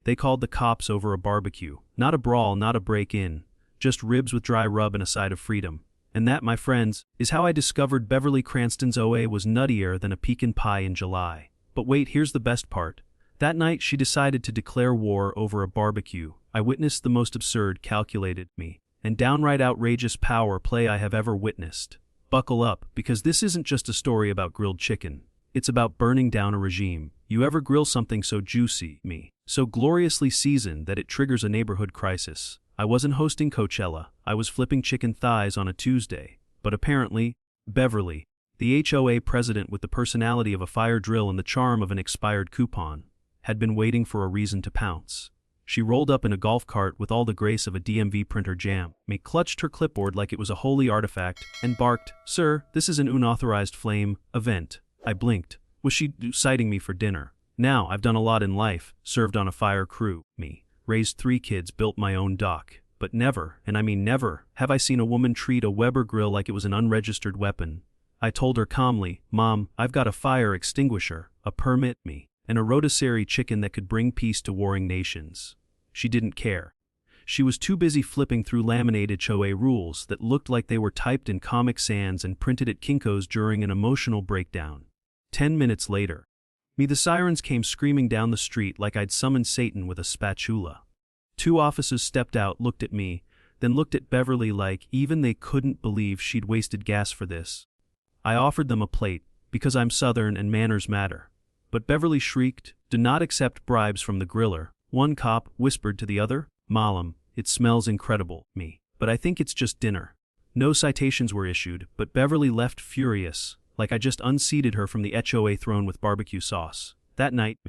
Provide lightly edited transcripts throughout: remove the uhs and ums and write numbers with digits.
They called the cops over a barbecue. Not a brawl, not a break-in. Just ribs with dry rub and a side of freedom. And that, my friends, is how I discovered Beverly Cranston's OA was nuttier than a pecan pie in July. But wait, here's the best part. That night she decided to declare war over a barbecue. I witnessed the most absurd, calculated, and downright outrageous power play I have ever witnessed. Buckle up, because this isn't just a story about grilled chicken. It's about burning down a regime. You ever grill something so juicy, so gloriously seasoned that it triggers a neighborhood crisis? I wasn't hosting Coachella, I was flipping chicken thighs on a Tuesday. But apparently, Beverly, the HOA president with the personality of a fire drill and the charm of an expired coupon, had been waiting for a reason to pounce. She rolled up in a golf cart with all the grace of a DMV printer jam, clutched her clipboard like it was a holy artifact, and barked, "Sir, this is an unauthorized flame event." I blinked. Was she citing me for dinner? Now, I've done a lot in life, served on a fire crew, raised 3 kids, built my own dock. But never, and I mean never, have I seen a woman treat a Weber grill like it was an unregistered weapon. I told her calmly, "Mom, I've got a fire extinguisher, a permit, and a rotisserie chicken that could bring peace to warring nations." She didn't care. She was too busy flipping through laminated HOA rules that looked like they were typed in Comic Sans and printed at Kinko's during an emotional breakdown. 10 minutes later, the sirens came screaming down the street like I'd summoned Satan with a spatula. 2 officers stepped out, looked at me, then looked at Beverly like even they couldn't believe she'd wasted gas for this. I offered them a plate, because I'm Southern and manners matter. But Beverly shrieked, "Do not accept bribes from the griller." One cop whispered to the other, "Malam, it smells incredible, but I think it's just dinner." No citations were issued, but Beverly left furious, like I just unseated her from the HOA throne with barbecue sauce. That night,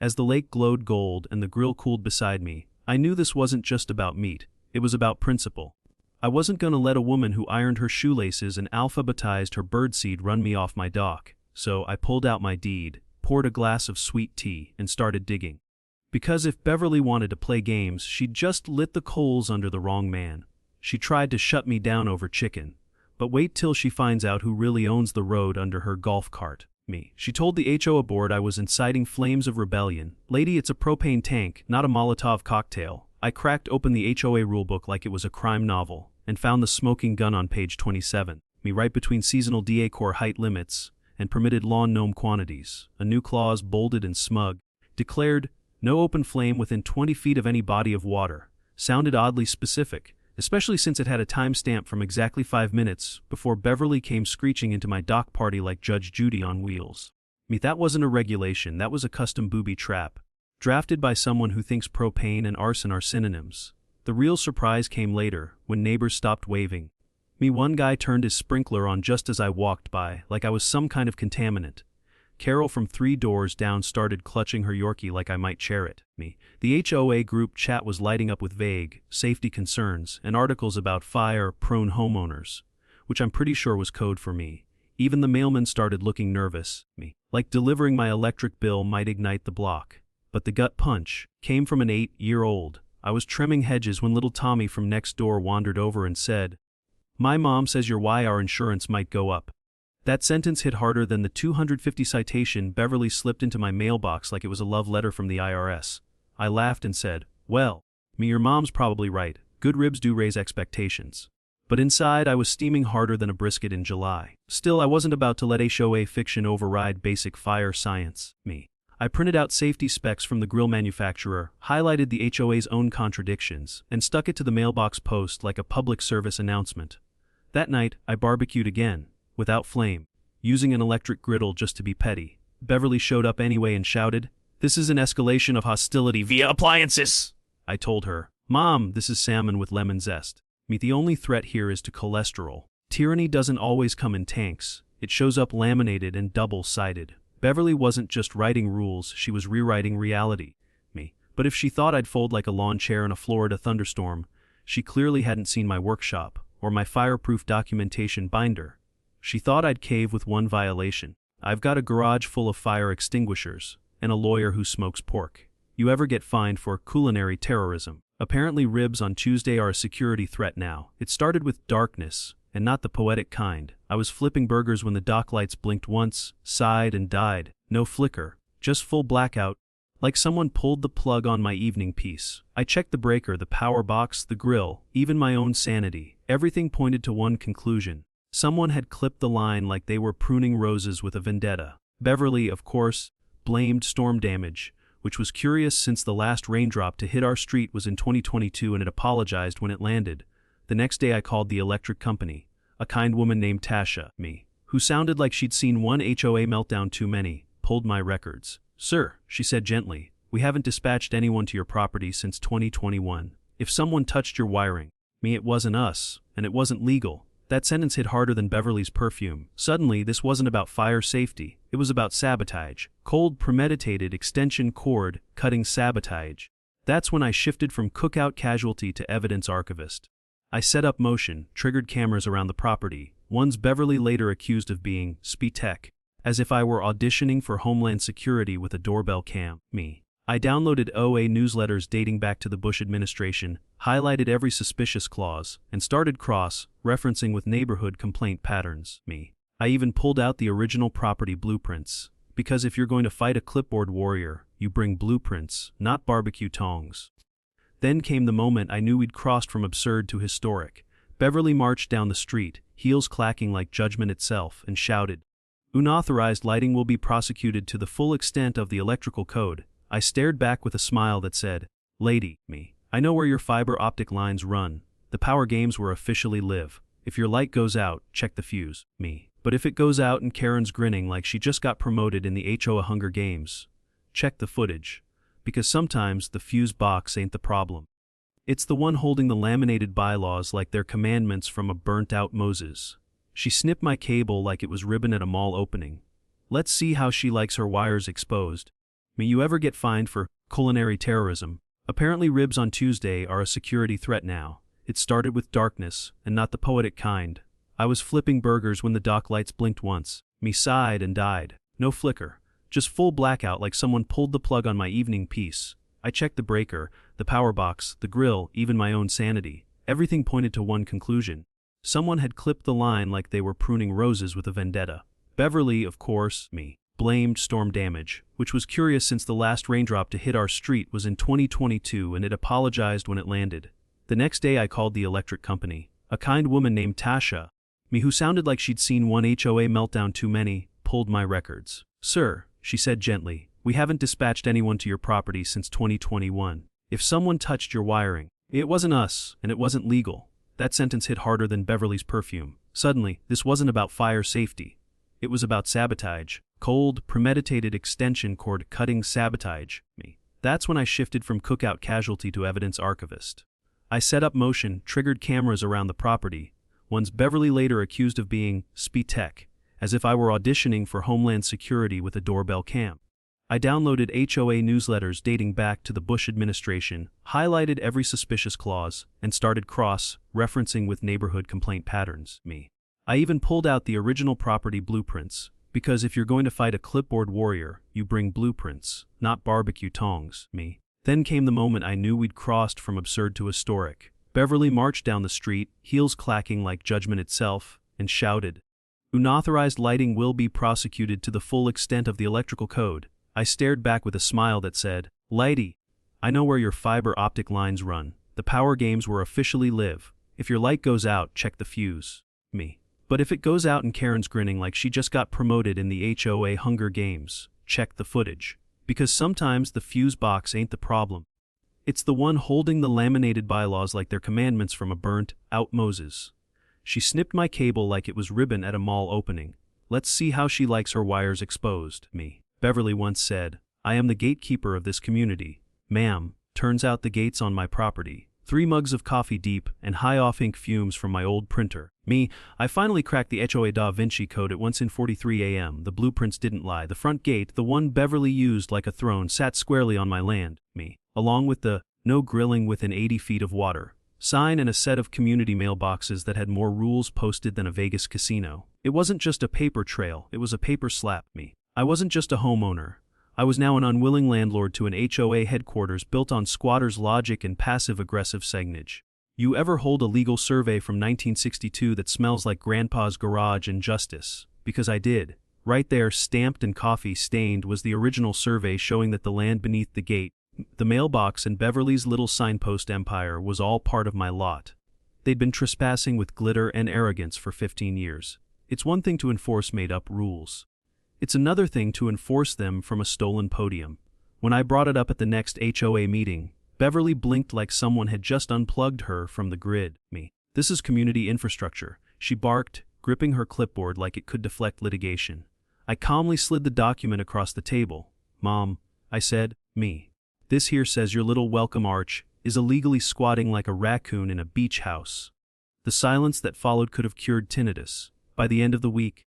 as the lake glowed gold and the grill cooled beside me, I knew this wasn't just about meat, it was about principle. I wasn't gonna let a woman who ironed her shoelaces and alphabetized her birdseed run me off my dock, so I pulled out my deed, poured a glass of sweet tea, and started digging. Because if Beverly wanted to play games, she'd just lit the coals under the wrong man. She tried to shut me down over chicken. But wait till she finds out who really owns the road under her golf cart, me. She told the HOA board I was inciting flames of rebellion. "Lady, it's a propane tank, not a Molotov cocktail." I cracked open the HOA rulebook like it was a crime novel, and found the smoking gun on page 27, right between seasonal decor height limits and permitted lawn gnome quantities. A new clause, bolded and smug, declared, "No open flame within 20 feet of any body of water." Sounded oddly specific, especially since it had a timestamp from exactly 5 minutes before Beverly came screeching into my dock party like Judge Judy on wheels. That wasn't a regulation, that was a custom booby trap, drafted by someone who thinks propane and arson are synonyms. The real surprise came later, when neighbors stopped waving. One guy turned his sprinkler on just as I walked by, like I was some kind of contaminant. Carol from 3 doors down started clutching her Yorkie like I might chair it. The HOA group chat was lighting up with vague, safety concerns and articles about fire-prone homeowners, which I'm pretty sure was code for me. Even the mailman started looking nervous, like delivering my electric bill might ignite the block. But the gut punch came from an 8-year-old. I was trimming hedges when little Tommy from next door wandered over and said, "My mom says your our insurance might go up." That sentence hit harder than the 250 citation Beverly slipped into my mailbox like it was a love letter from the IRS. I laughed and said, "Well, your mom's probably right. Good ribs do raise expectations." But inside I was steaming harder than a brisket in July. Still, I wasn't about to let HOA fiction override basic fire science. I printed out safety specs from the grill manufacturer, highlighted the HOA's own contradictions, and stuck it to the mailbox post like a public service announcement. That night, I barbecued again, without flame, using an electric griddle just to be petty. Beverly showed up anyway and shouted, "This is an escalation of hostility via appliances." I told her, "Mom, this is salmon with lemon zest. The only threat here is to cholesterol. Tyranny doesn't always come in tanks, it shows up laminated and double-sided." Beverly wasn't just writing rules, she was rewriting reality. But if she thought I'd fold like a lawn chair in a Florida thunderstorm, she clearly hadn't seen my workshop, or my fireproof documentation binder. She thought I'd cave with one violation. I've got a garage full of fire extinguishers, and a lawyer who smokes pork. You ever get fined for culinary terrorism? Apparently ribs on Tuesday are a security threat now. It started with darkness, and not the poetic kind. I was flipping burgers when the dock lights blinked once, sighed and died. No flicker, just full blackout, like someone pulled the plug on my evening piece. I checked the breaker, the power box, the grill, even my own sanity. Everything pointed to one conclusion. Someone had clipped the line like they were pruning roses with a vendetta. Beverly, of course, blamed storm damage, which was curious since the last raindrop to hit our street was in 2022 and it apologized when it landed. The next day I called the electric company. A kind woman named Tasha, who sounded like she'd seen one HOA meltdown too many, pulled my records. "Sir," she said gently, "we haven't dispatched anyone to your property since 2021. If someone touched your wiring, it wasn't us, and it wasn't legal." That sentence hit harder than Beverly's perfume. Suddenly, this wasn't about fire safety. It was about sabotage. Cold, premeditated, extension cord, cutting sabotage. That's when I shifted from cookout casualty to evidence archivist. I set up motion, triggered cameras around the property, ones Beverly later accused of being poetic, as if I were auditioning for Homeland Security with a doorbell cam. I downloaded OA newsletters dating back to the Bush administration, highlighted every suspicious clause, and started cross-referencing with neighborhood complaint patterns. I even pulled out the original property blueprints, because if you're going to fight a clipboard warrior, you bring blueprints, not barbecue tongs. Then came the moment I knew we'd crossed from absurd to historic. Beverly marched down the street, heels clacking like judgment itself, and shouted, "Unauthorized lighting will be prosecuted to the full extent of the electrical code." I stared back with a smile that said, "Lady, I know where your fiber optic lines run. The power games were officially live. If your light goes out, check the fuse, But if it goes out and Karen's grinning like she just got promoted in the HOA Hunger Games, check the footage. Because sometimes the fuse box ain't the problem. It's the one holding the laminated bylaws like they're commandments from a burnt-out Moses." She snipped my cable like it was ribbon at a mall opening. "Let's see how she likes her wires exposed. May you ever get fined for culinary terrorism? Apparently ribs on Tuesday are a security threat now. It started with darkness, and not the poetic kind. I was flipping burgers when the dock lights blinked once. Sighed and died. No flicker. Just full blackout like someone pulled the plug on my evening piece. I checked the breaker, the power box, the grill, even my own sanity. Everything pointed to one conclusion. Someone had clipped the line like they were pruning roses with a vendetta. Beverly, of course, blamed storm damage, which was curious since the last raindrop to hit our street was in 2022 and it apologized when it landed. The next day I called the electric company. A kind woman named Tasha, who sounded like she'd seen one HOA meltdown too many, pulled my records. "Sir," she said gently, "we haven't dispatched anyone to your property since 2021. If someone touched your wiring, it wasn't us, and it wasn't legal." That sentence hit harder than Beverly's perfume. Suddenly, this wasn't about fire safety. It was about sabotage. Cold, premeditated extension cord cutting sabotage. That's when I shifted from cookout casualty to evidence archivist. I set up motion, triggered cameras around the property, ones Beverly later accused of being poetic, as if I were auditioning for Homeland Security with a doorbell cam. I downloaded HOA newsletters dating back to the Bush administration, highlighted every suspicious clause, and started cross-referencing with neighborhood complaint patterns. I even pulled out the original property blueprints, because if you're going to fight a clipboard warrior, you bring blueprints, not barbecue tongs. Then came the moment I knew we'd crossed from absurd to historic. Beverly marched down the street, heels clacking like judgment itself, and shouted, "Unauthorized lighting will be prosecuted to the full extent of the electrical code." I stared back with a smile that said, "Lady, I know where your fiber optic lines run. The power games were officially live. If your light goes out, check the fuse. But if it goes out and Karen's grinning like she just got promoted in the HOA Hunger Games, check the footage. Because sometimes the fuse box ain't the problem. It's the one holding the laminated bylaws like they're commandments from a burnt-out Moses." She snipped my cable like it was ribbon at a mall opening. "Let's see how she likes her wires exposed." Beverly once said, "I am the gatekeeper of this community. Ma'am, turns out the gate's on my property. 3 mugs of coffee deep and high-off ink fumes from my old printer." I finally cracked the HOA Da Vinci Code at 1:43 a.m. The blueprints didn't lie. The front gate, the one Beverly used like a throne, sat squarely on my land. Along with the "no grilling within 80 feet of water" sign and a set of community mailboxes that had more rules posted than a Vegas casino. It wasn't just a paper trail, it was a paper slap. I wasn't just a homeowner. I was now an unwilling landlord to an HOA headquarters built on squatters' logic and passive-aggressive signage. You ever hold a legal survey from 1962 that smells like Grandpa's garage and justice? Because I did. Right there, stamped and coffee-stained, was the original survey showing that the land beneath the gate, the mailbox, and Beverly's little signpost empire was all part of my lot. They'd been trespassing with glitter and arrogance for 15 years. It's one thing to enforce made-up rules. It's another thing to enforce them from a stolen podium. When I brought it up at the next HOA meeting, Beverly blinked like someone had just unplugged her from the grid. This is community infrastructure, she barked, gripping her clipboard like it could deflect litigation. I calmly slid the document across the table. Mom, I said, this here says your little welcome arch is illegally squatting like a raccoon in a beach house. The silence that followed could have cured tinnitus. By the end of the week,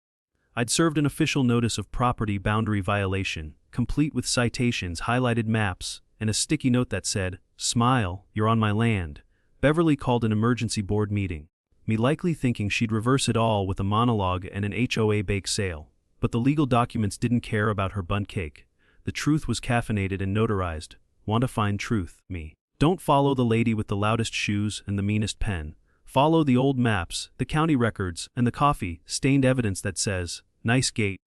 I'd served an official notice of property boundary violation, complete with citations, highlighted maps, and a sticky note that said, "Smile, you're on my land." Beverly called an emergency board meeting, me likely thinking she'd reverse it all with a monologue and an HOA bake sale. But the legal documents didn't care about her bundt cake. The truth was caffeinated and notarized. Want to find truth? Don't follow the lady with the loudest shoes and the meanest pen. Follow the old maps, the county records, and the coffee-stained evidence that says, "Nice gate,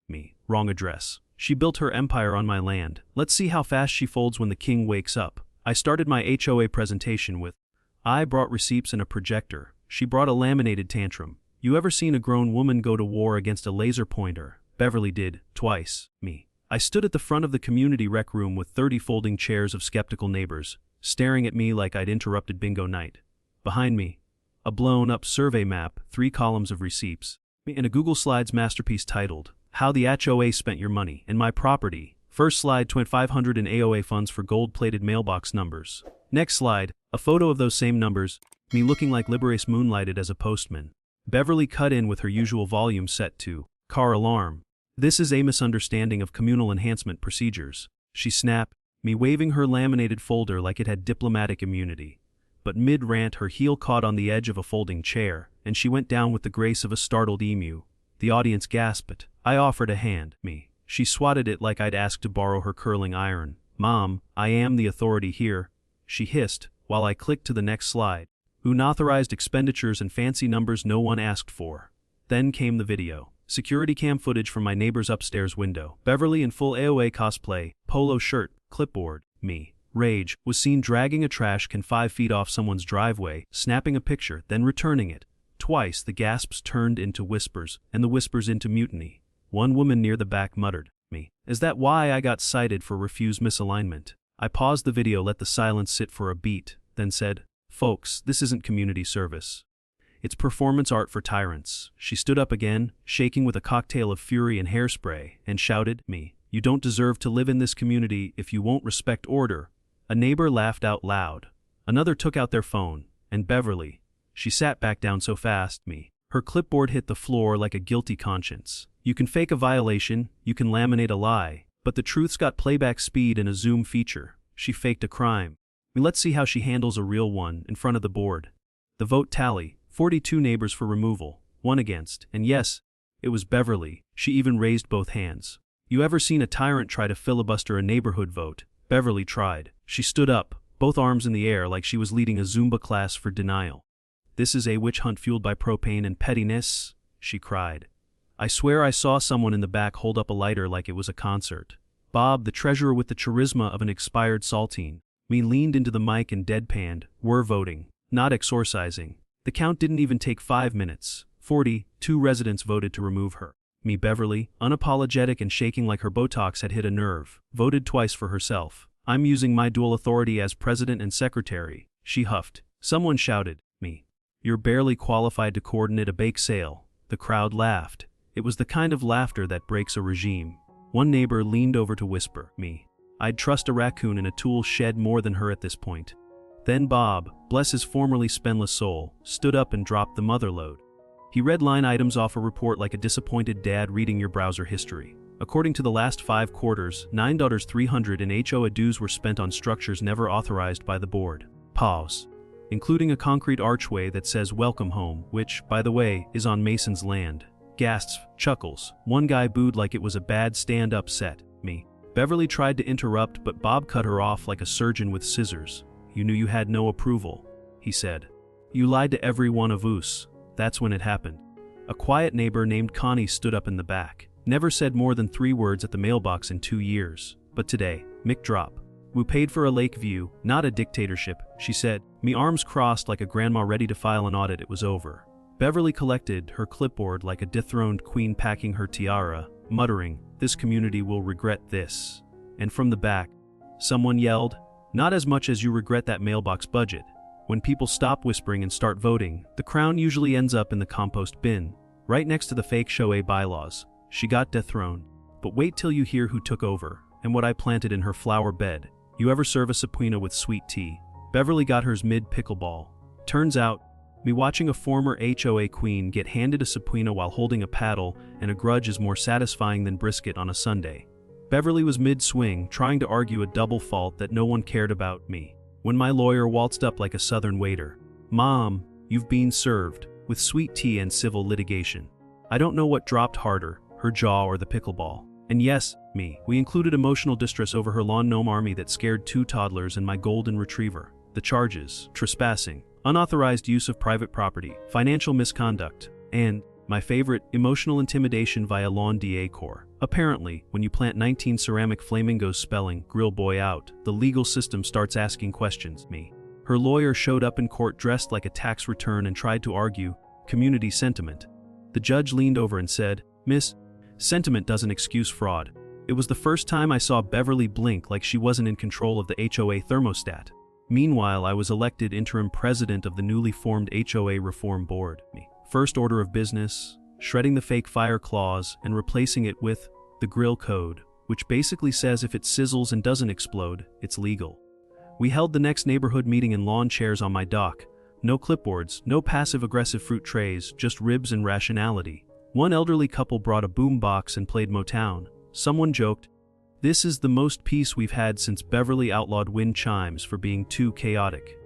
wrong address." She built her empire on my land. Let's see how fast she folds when the king wakes up. I started my HOA presentation with, I brought receipts and a projector. She brought a laminated tantrum. You ever seen a grown woman go to war against a laser pointer? Beverly did, twice. I stood at the front of the community rec room with 30 folding chairs of skeptical neighbors, staring at me like I'd interrupted bingo night. Behind me, a blown-up survey map, 3 columns of receipts, and a Google Slides masterpiece titled, How the HOA Spent Your Money and My Property. First slide, 2,500 in AOA funds for gold-plated mailbox numbers. Next slide, a photo of those same numbers, me looking like Liberace moonlighted as a postman. Beverly cut in with her usual volume set to car alarm. This is a misunderstanding of communal enhancement procedures. She snapped, me waving her laminated folder like it had diplomatic immunity. But mid-rant her heel caught on the edge of a folding chair, and she went down with the grace of a startled emu. The audience gasped. I offered a hand. She swatted it like I'd asked to borrow her curling iron. Mom, I am the authority here, she hissed, while I clicked to the next slide. Unauthorized expenditures and fancy numbers no one asked for. Then came the video. Security cam footage from my neighbor's upstairs window. Beverly in full AOA cosplay, polo shirt, clipboard, rage, was seen dragging a trash can 5 feet off someone's driveway, snapping a picture, then returning it. Twice the gasps turned into whispers, and the whispers into mutiny. One woman near the back muttered, Is that why I got cited for refuse misalignment? I paused the video, let the silence sit for a beat, then said, Folks, this isn't community service. It's performance art for tyrants. She stood up again, shaking with a cocktail of fury and hairspray, and shouted, You don't deserve to live in this community if you won't respect order. A neighbor laughed out loud. Another took out their phone, and Beverly, she sat back down so fast, her clipboard hit the floor like a guilty conscience. You can fake a violation, you can laminate a lie, but the truth's got playback speed and a zoom feature. She faked a crime. Let's see how she handles a real one in front of the board. The vote tally, 42 neighbors for removal, 1 against, and yes, it was Beverly. She even raised both hands. You ever seen a tyrant try to filibuster a neighborhood vote? Beverly tried. She stood up, both arms in the air like she was leading a Zumba class for denial. This is a witch hunt fueled by propane and pettiness, she cried. I swear I saw someone in the back hold up a lighter like it was a concert. Bob, the treasurer with the charisma of an expired saltine, leaned into the mic and deadpanned, We're voting, not exorcising. The count didn't even take 5 minutes. 42 residents voted to remove her. Beverly, unapologetic and shaking like her Botox had hit a nerve, voted twice for herself. I'm using my dual authority as president and secretary, she huffed. Someone shouted, You're barely qualified to coordinate a bake sale. The crowd laughed. It was the kind of laughter that breaks a regime. One neighbor leaned over to whisper, I'd trust a raccoon in a tool shed more than her at this point. Then Bob, bless his formerly spenless soul, stood up and dropped the mother load. He read line items off a report like a disappointed dad reading your browser history. According to the last 5 quarters, $9,300 in HOA dues were spent on structures never authorized by the board. Pause. Including a concrete archway that says Welcome Home, which, by the way, is on Mason's land. Gasps, chuckles. One guy booed like it was a bad stand-up set. Beverly tried to interrupt, but Bob cut her off like a surgeon with scissors. You knew you had no approval, he said. You lied to every one of us. That's when it happened. A quiet neighbor named Connie stood up in the back. Never said more than 3 words at the mailbox in 2 years. But today, Mick drop. We paid for a lake view, not a dictatorship, she said, me arms crossed like a grandma ready to file an audit. It was over. Beverly collected her clipboard like a dethroned queen packing her tiara, muttering, "This community will regret this." And from the back, someone yelled, "Not as much as you regret that mailbox budget." When people stop whispering and start voting, the crown usually ends up in the compost bin, right next to the fake HOA bylaws. She got dethroned. But wait till you hear who took over, and what I planted in her flower bed. You ever serve a subpoena with sweet tea? Beverly got hers mid-pickleball. Turns out, me watching a former HOA queen get handed a subpoena while holding a paddle and a grudge is more satisfying than brisket on a Sunday. Beverly was mid-swing, trying to argue a double fault that no one cared about, me, when my lawyer waltzed up like a southern waiter. "Mom, you've been served, with sweet tea and civil litigation." I don't know what dropped harder, her jaw or the pickleball. And yes, me, we included emotional distress over her lawn gnome army that scared 2 toddlers and my golden retriever. The charges: trespassing, unauthorized use of private property, financial misconduct, and, my favorite, emotional intimidation via lawn decor. Apparently, when you plant 19 ceramic flamingos spelling "Grill Boy out," the legal system starts asking questions, me. Her lawyer showed up in court dressed like a tax return and tried to argue community sentiment. The judge leaned over and said, "Miss, sentiment doesn't excuse fraud." It was the first time I saw Beverly blink like she wasn't in control of the HOA thermostat. Meanwhile, I was elected interim president of the newly formed HOA Reform Board. Me. First order of business, shredding the fake fire clause and replacing it with the grill code, which basically says if it sizzles and doesn't explode, it's legal. We held the next neighborhood meeting in lawn chairs on my dock. No clipboards, no passive-aggressive fruit trays, just ribs and rationality. One elderly couple brought a boom box and played Motown. Someone joked, "This is the most peace we've had since Beverly outlawed wind chimes for being too chaotic."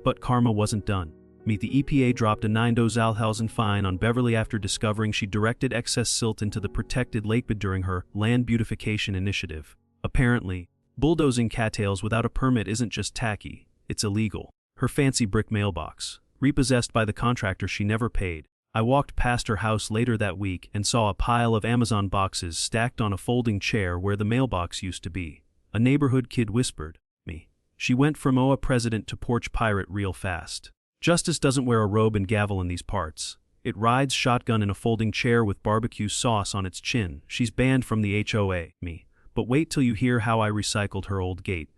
But karma wasn't done. Meet the EPA dropped a $9,000 fine on Beverly after discovering she directed excess silt into the protected lakebed during her land beautification initiative. Apparently, bulldozing cattails without a permit isn't just tacky, it's illegal. Her fancy brick mailbox, repossessed by the contractor she never paid. I walked past her house later that week and saw a pile of Amazon boxes stacked on a folding chair where the mailbox used to be. A neighborhood kid whispered, "Me." She went from HOA president to porch pirate real fast. Justice doesn't wear a robe and gavel in these parts. It rides shotgun in a folding chair with barbecue sauce on its chin. She's banned from the HOA, me. But wait till you hear how I recycled her old gate.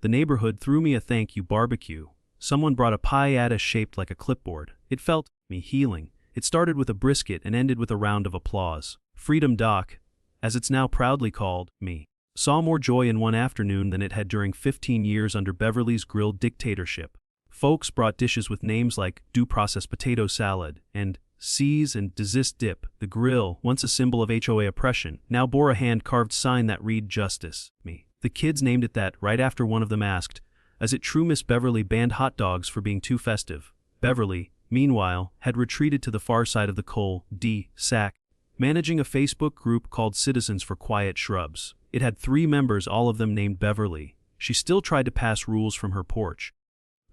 The neighborhood threw me a thank you barbecue. Someone brought a piñata shaped like a clipboard. It felt, me, healing. It started with a brisket and ended with a round of applause. Freedom Dock, as it's now proudly called, me, saw more joy in one afternoon than it had during 15 years under Beverly's grilled dictatorship. Folks brought dishes with names like due process potato salad and C's and desist dip. The grill, once a symbol of HOA oppression, now bore a hand-carved sign that read "Justice, me." The kids named it that right after one of them asked, "As it true Miss Beverly banned hot dogs for being too festive?" Beverly, meanwhile, had retreated to the far side of the cul-de-sac, managing a Facebook group called Citizens for Quiet Shrubs. It had 3 members, all of them named Beverly. She still tried to pass rules from her porch.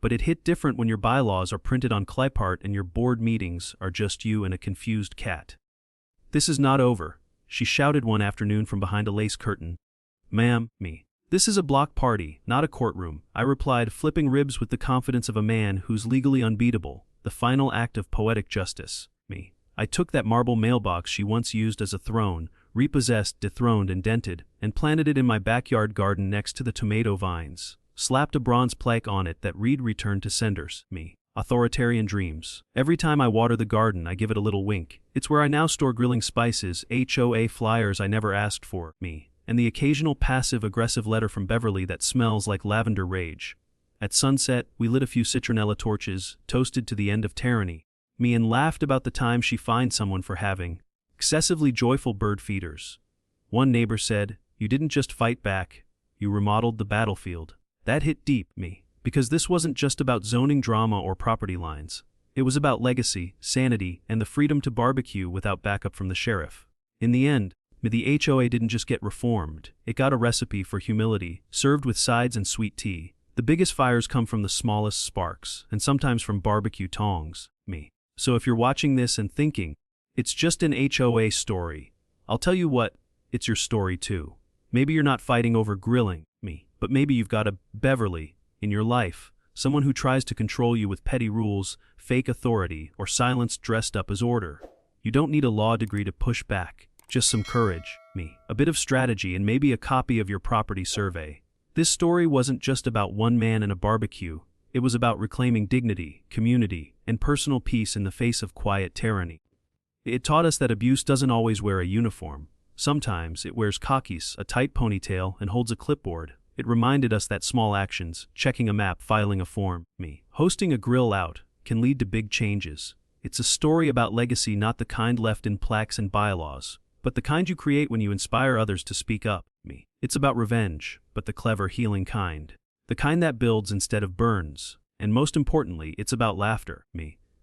But it hit different when your bylaws are printed on clipart and your board meetings are just you and a confused cat. "This is not over," she shouted one afternoon from behind a lace curtain. "Ma'am, me. This is a block party, not a courtroom," I replied, flipping ribs with the confidence of a man who's legally unbeatable. The final act of poetic justice, me. I took that marble mailbox she once used as a throne, repossessed, dethroned, and dented, and planted it in my backyard garden next to the tomato vines. Slapped a bronze plaque on it that read "Return to Senders, me. Authoritarian dreams." Every time I water the garden, I give it a little wink. It's where I now store grilling spices, HOA flyers I never asked for, me, and the occasional passive-aggressive letter from Beverly that smells like lavender rage. At sunset, we lit a few citronella torches, toasted to the end of tyranny, me, and laughed about the time she fined someone for having excessively joyful bird feeders. One neighbor said, "You didn't just fight back, you remodeled the battlefield." That hit deep, me, because this wasn't just about zoning drama or property lines. It was about legacy, sanity, and the freedom to barbecue without backup from the sheriff. In the end, the HOA didn't just get reformed, it got a recipe for humility, served with sides and sweet tea. The biggest fires come from the smallest sparks, and sometimes from barbecue tongs, me. So if you're watching this and thinking, it's just an HOA story, I'll tell you what, it's your story too. Maybe you're not fighting over grilling me, but maybe you've got a Beverly in your life, someone who tries to control you with petty rules, fake authority, or silence dressed up as order. You don't need a law degree to push back, just some courage, a bit of strategy, and maybe a copy of your property survey. This story wasn't just about one man and a barbecue. It was about reclaiming dignity, community, and personal peace in the face of quiet tyranny. It taught us that abuse doesn't always wear a uniform. Sometimes it wears khakis, a tight ponytail, and holds a clipboard. It reminded us that small actions, checking a map, filing a form, hosting a grill out, can lead to big changes. It's a story about legacy, not the kind left in plaques and bylaws, but the kind you create when you inspire others to speak up, It's about revenge, but the clever, healing kind. The kind that builds instead of burns. And most importantly, it's about laughter,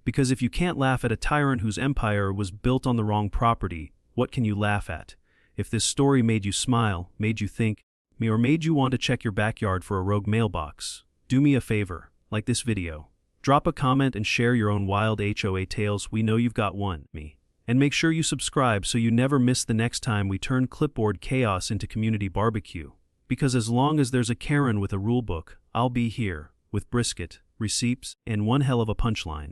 Because if you can't laugh at a tyrant whose empire was built on the wrong property, what can you laugh at? If this story made you smile, made you think, or made you want to check your backyard for a rogue mailbox, do me a favor, like this video. Drop a comment and share your own wild HOA tales. We know you've got one, And make sure you subscribe so you never miss the next time we turn clipboard chaos into community barbecue. Because as long as there's a Karen with a rulebook, I'll be here, with brisket, receipts, and one hell of a punchline.